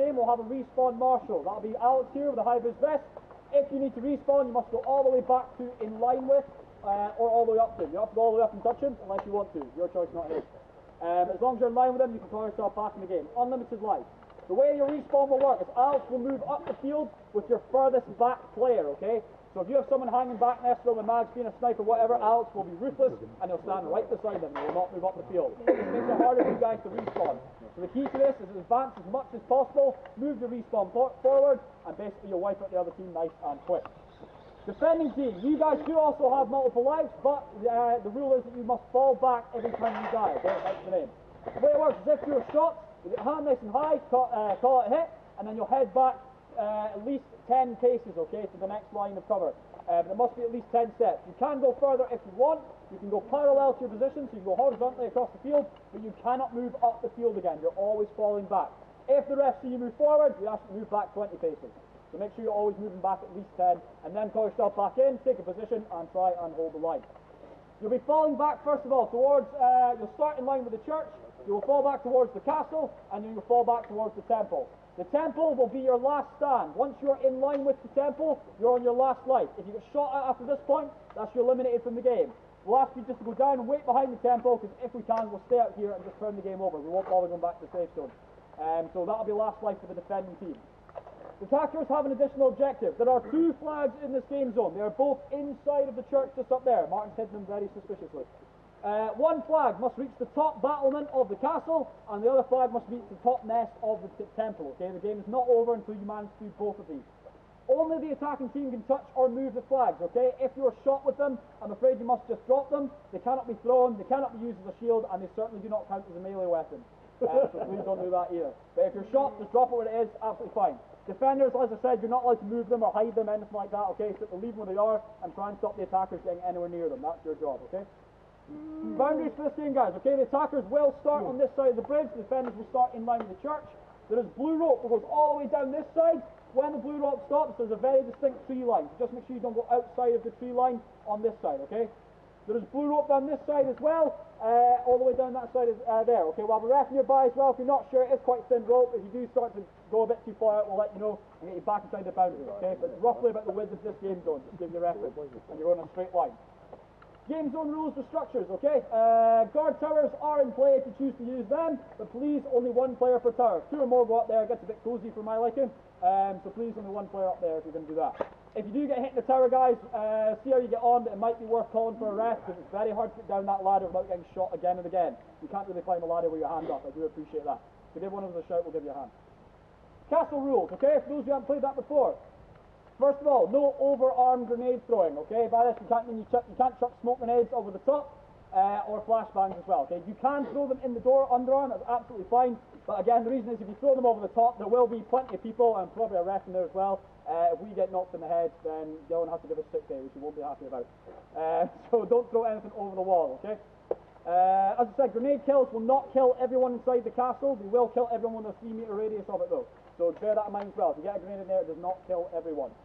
game, we'll have a respawn marshal. That'll be Alex here with a high-vis vest. If you need to respawn, you must go all the way back to in line with, or all the way up to. You don't have to go all the way up and touch him unless you want to. Your choice, not his. As long as you're in line with him, you can call yourself back in the game. Unlimited life. The way your respawn will work is Alex will move up the field with your furthest back player, okay? So if you have someone hanging back next to him, a mag being a sniper, whatever, Alex will be ruthless and he'll stand right beside him and he will not move up the field. This makes it harder for you guys to respawn. So the key to this is advance as much as possible, move your respawn forward, and basically you'll wipe out the other team nice and quick. Defending team, you guys do also have multiple lives, but the rule is that you must fall back every time you die, okay? That's the name. The way it works is if you're shot, you get your hand nice and high, call it hit, and then you'll head back at least 10 paces, okay, to the next line of cover. But it must be at least 10 steps. You can go further if you want. You can go parallel to your position, so you can go horizontally across the field, but you cannot move up the field again. You're always falling back. If the ref see you move forward, you have to move back 20 paces. So make sure you're always moving back at least 10, and then call yourself back in, take a position, and try and hold the line. You'll be falling back, first of all, towards, you'll start in line with the church, you will fall back towards the castle, and then you'll fall back towards the temple. The temple will be your last stand. Once you're in line with the temple, you're on your last life. If you get shot at after this point, that's you eliminated from the game. We'll ask you just to go down and wait behind the temple, because if we can, we'll stay out here and just turn the game over. We won't bother going back to the safe zone. So that'll be last life for the defending team. The attackers have an additional objective. There are 2 flags in this game zone. They are both inside of the church just up there. Martin's hidden them very suspiciously. One flag must reach the top battlement of the castle, and the other flag must reach the top nest of the temple, okay? The game is not over until you manage to do both of these. Only the attacking team can touch or move the flags, okay? If you're shot with them, I'm afraid you must just drop them. They cannot be thrown, they cannot be used as a shield, and they certainly do not count as a melee weapon. So please don't do that either. But if you're shot, just drop it where it is, absolutely fine. Defenders, as I said, you're not allowed to move them or hide them, anything like that, okay? So leave them where they are and try and stop the attackers getting anywhere near them. That's your job, okay? Boundaries for this game, guys, okay? The attackers will start on this side of the bridge, the defenders will start in line with the church. There is blue rope that goes all the way down this side. When the blue rope stops, there's a very distinct tree line. So just make sure you don't go outside of the tree line on this side, okay? There is blue rope down this side as well, all the way down that side is there, okay? We'll have a ref nearby as well. If you're not sure, it is quite thin rope. If you do start to go a bit too far out, we'll let you know and get you back inside the boundary, okay? But it's roughly about the width of this game zone, just to give you a reference, and you're on a straight line. Game zone rules for structures, okay? Guard towers are in play if you choose to use them, but please only 1 player per tower. 2 or more go up there, it gets a bit cozy for my liking, so please only 1 player up there if you're going to do that. If you do get hit in the tower, guys, see how you get on, but it might be worth calling for a rest, because it's very hard to get down that ladder without getting shot again and again. You can't really climb a ladder with your hand up, I do appreciate that. So give one of us a shout, we'll give you a hand. Castle rules, okay? For those who haven't played that before. First of all, no over-arm grenade throwing, okay? By this, you can't chuck smoke grenades over the top, or flashbangs as well, okay? You can throw them in the door underarm, that's absolutely fine, but again, the reason is if you throw them over the top, there will be plenty of people, and probably a ref in there as well. If we get knocked in the head, then Dylan has to give us sick day, which we won't be happy about. So don't throw anything over the wall, okay? As I said, grenade kills will not kill everyone inside the castle, they will kill everyone within a 3-meter radius of it though. So bear that in mind as well. If you get a grenade in there, it does not kill everyone.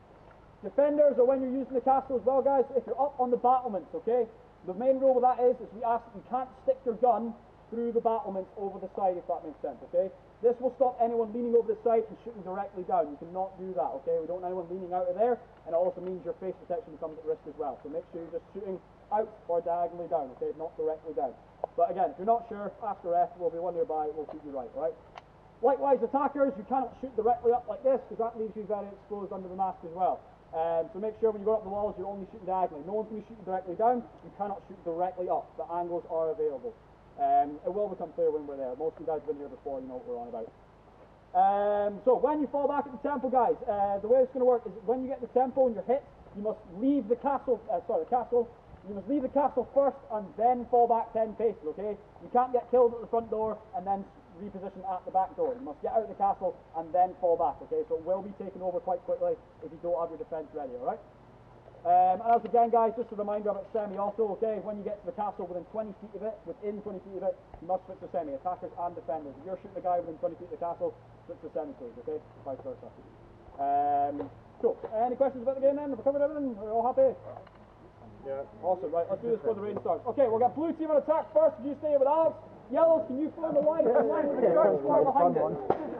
Defenders, or when you're using the castle as well, guys, if you're up on the battlements, okay, the main rule with that is we ask that you can't stick your gun through the battlements over the side, if that makes sense, okay? This will stop anyone leaning over the side and shooting directly down. You cannot do that, okay? We don't want anyone leaning out of there, and it also means your face protection becomes at risk as well. So make sure you're just shooting out or diagonally down, okay? Not directly down. But again, if you're not sure, ask the ref, we'll be one nearby, we'll keep you right, right? Likewise, attackers, you cannot shoot directly up like this, because that leaves you very exposed under the mask as well. So make sure when you go up the walls, you're only shooting diagonally. No one's going to be shooting directly down. You cannot shoot directly up. The angles are available. It will become clear when we're there. Most of you guys have been here before, you know what we're on about. So when you fall back at the temple, guys, the way it's going to work is when you get to the temple and you're hit, you must leave the castle, you must leave the castle first and then fall back 10 paces, okay? You can't get killed at the front door and then reposition at the back door. You must get out of the castle and then fall back, okay? So it will be taken over quite quickly if you don't have your defense ready, alright? And as again, guys, just a reminder about semi-auto, okay? When you get to the castle within 20 feet of it, you must switch to semi, attackers and defenders. If you're shooting a guy within 20 feet of the castle, switch to semi, please, okay? Vice versa. Cool. Any questions about the game then? Have we covered everything? Are we all happy? Yeah. Awesome, right, let's do this before the rain starts. Okay, we'll get blue team on attack first. You stay with Alex. Yellows, can you form the line in line with the church or behind it?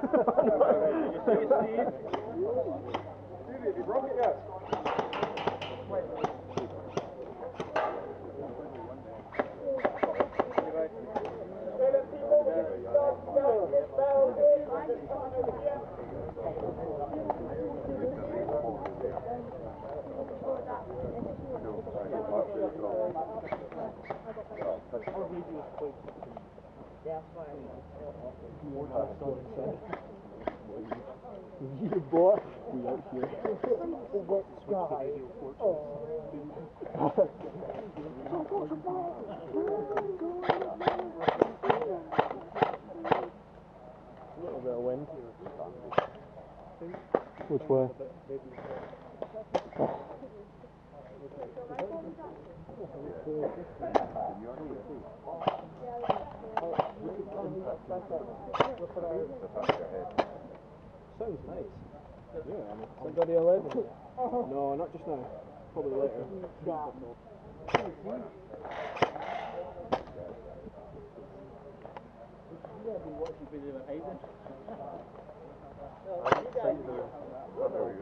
You broke it yet? You boy, we out here. What sky? A little bit of wind. Which way? Sounds nice. Yeah, I mean, somebody alive? No, not just now. Probably later.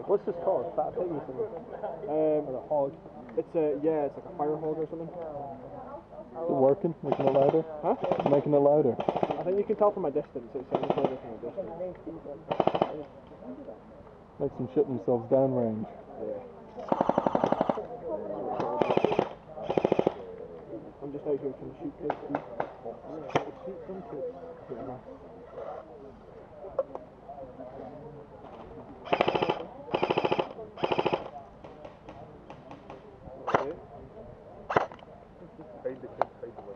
What's this called? Fat pig or something? Or a hog? It's a, yeah, it's like a fire hog or something. Is it working? Making it louder? Huh? Making it louder. I think you can tell from a distance. It sounds louder from a distance. Makes them shit themselves downrange. Yeah. I'm just out here trying to shoot kids. Shoot some kids. Yeah. Hide the kids, hide the women.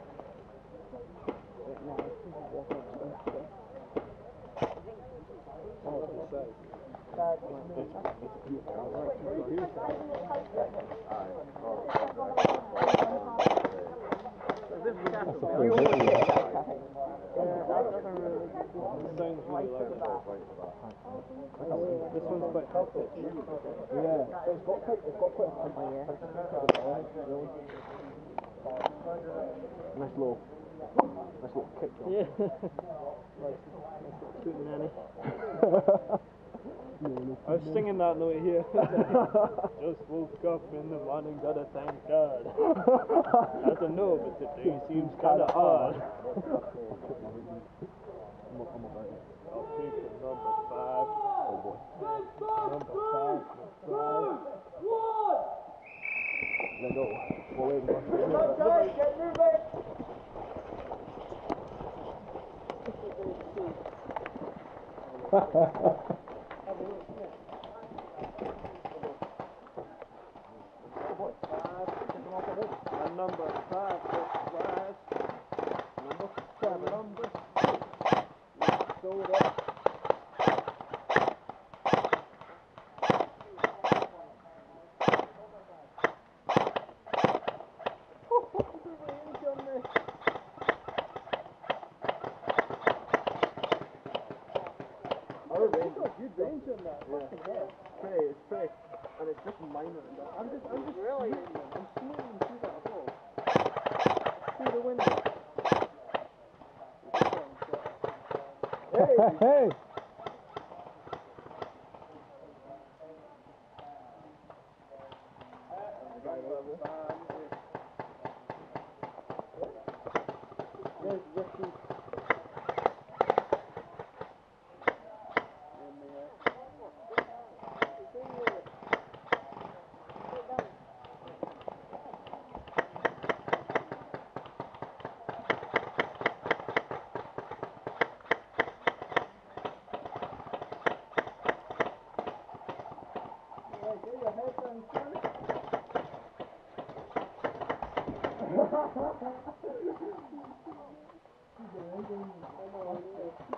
This one's quite hectic. Yeah, it's got quite a nice little kick. Yeah. Nice little nanny. I was singing that note here. Just woke up in the morning, gotta thank God. I don't know, but today seems kinda odd. I'll take the number 5. Oh boy. Number 5. Let go. Well, wait, Get moving! And number 5 is rise. Number 7. Number 6. So that. Good range on that. Yeah. It's pretty, and it's just minor. I'm just really, I'm seeing them through that hole. Through the window. Hey! Hey! Come on.